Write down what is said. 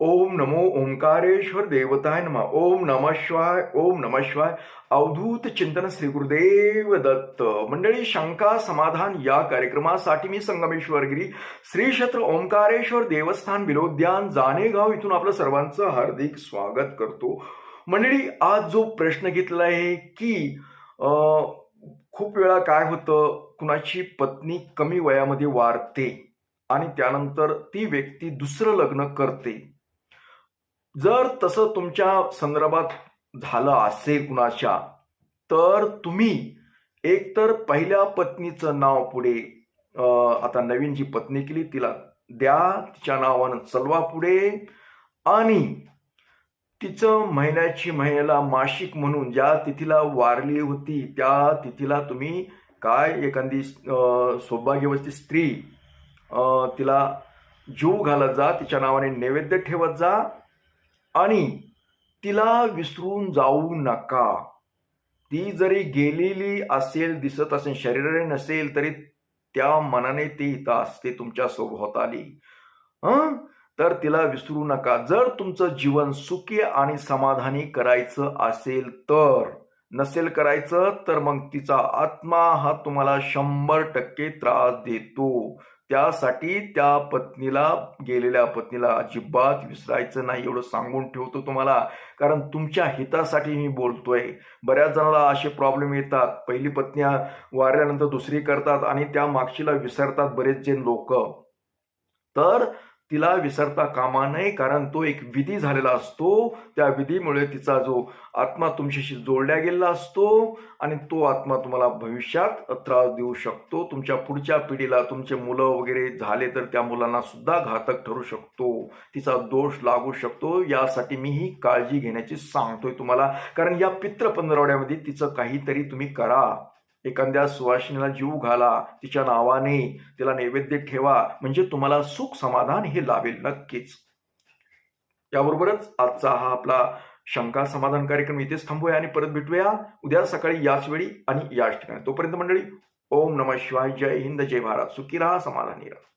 ओम नमो ओंकारेश्वर देवताय नमः. ओम नमः शिवाय. ओम नमः शिवाय. अवधूत चिंतन श्री गुरुदेव दत्त. मंडळी, शंका समाधान या कार्यक्रमासाठी मी संगमेश्वर गिरी श्री क्षेत्र ओंकारेश्वर देवस्थान बिलोद्यान जानेगाव इथून आपलं सर्वांचं हार्दिक स्वागत करतो. मंडळी, आज जो प्रश्न घेतला आहे की खूप वेळा काय होतं, कुणाची पत्नी कमी वयामध्ये वारते आणि त्यानंतर ती व्यक्ती दुसरं लग्न करते. जर तसं तुमच्या संदर्भात झालं असेल कुणाच्या, तर तुम्ही एकतर पहिल्या पत्नीचं नाव पुढे आता नवीन जी पत्नी केली तिला द्या, तिच्या नावानं चलवा पुढे, आणि तिचं महिन्याला मासिक म्हणून ज्या तिथीला वारली होती त्या तिथीला तुम्ही काय एखादी सौभाग्यवती स्त्री तिला जीव घालत जा, तिच्या नावाने नैवेद्य ठेवत जा आणि तिला विसरून जाऊ नका. ती जरी गेलेली असेल, दिसत असेल, शरीराने नसेल तरी त्या मनाने ती इथं असते तुमच्या सभोवताली. तर तिला विसरू नका. जर तुमचं जीवन सुखी आणि समाधानी करायचं असेल तर, नसेल करायचं तर मग तिचा आत्मा हा तुम्हाला 100% त्रास देतो. त्यासाठी त्या पत्नीला, गेलेल्या पत्नीला अजिबात विसरायचं नाही, एवढं सांगून ठेवतो तुम्हाला, कारण तुमच्या हितासाठी मी बोलतोय. बऱ्याच जणांना असे प्रॉब्लेम येतात, पहिली पत्नी वारल्यानंतर दुसरी करतात आणि त्या मागचीला विसरतात बरेच जे लोक. तर तिला विसरता कामा नये, कारण तो एक विधी झालेला असतो. त्या विधीमुळे तिचा जो आत्मा तुमच्याशी जोडल्या गेलेला असतो आणि तो आत्मा तुम्हाला भविष्यात त्रास देऊ शकतो. तुमच्या पुढच्या पिढीला तुमचे मुलं वगैरे झाले तर त्या मुलांना सुद्धा घातक ठरू शकतो, तिचा दोष लागू शकतो. यासाठी मी ही काळजी घेण्याची सांगतोय तुम्हाला, कारण या पितृ पंधरवड्यामध्ये तिचं काहीतरी तुम्ही करा. एखाद्या सुवासिनीला जीव घाला, तिच्या नावाने तिला नैवेद्य ठेवा, म्हणजे तुम्हाला सुख समाधान हे लाभेल नक्कीच. याबरोबरच आजचा हा आपला शंका समाधान कार्यक्रम इथेच थांबूया आणि परत भेटूया उद्या सकाळी याच वेळी आणि याच ठिकाणी. तोपर्यंत मंडळी, ओम नमः शिवाय. जय हिंद, जय भारत. सुखी राहा, समाधानी राहा.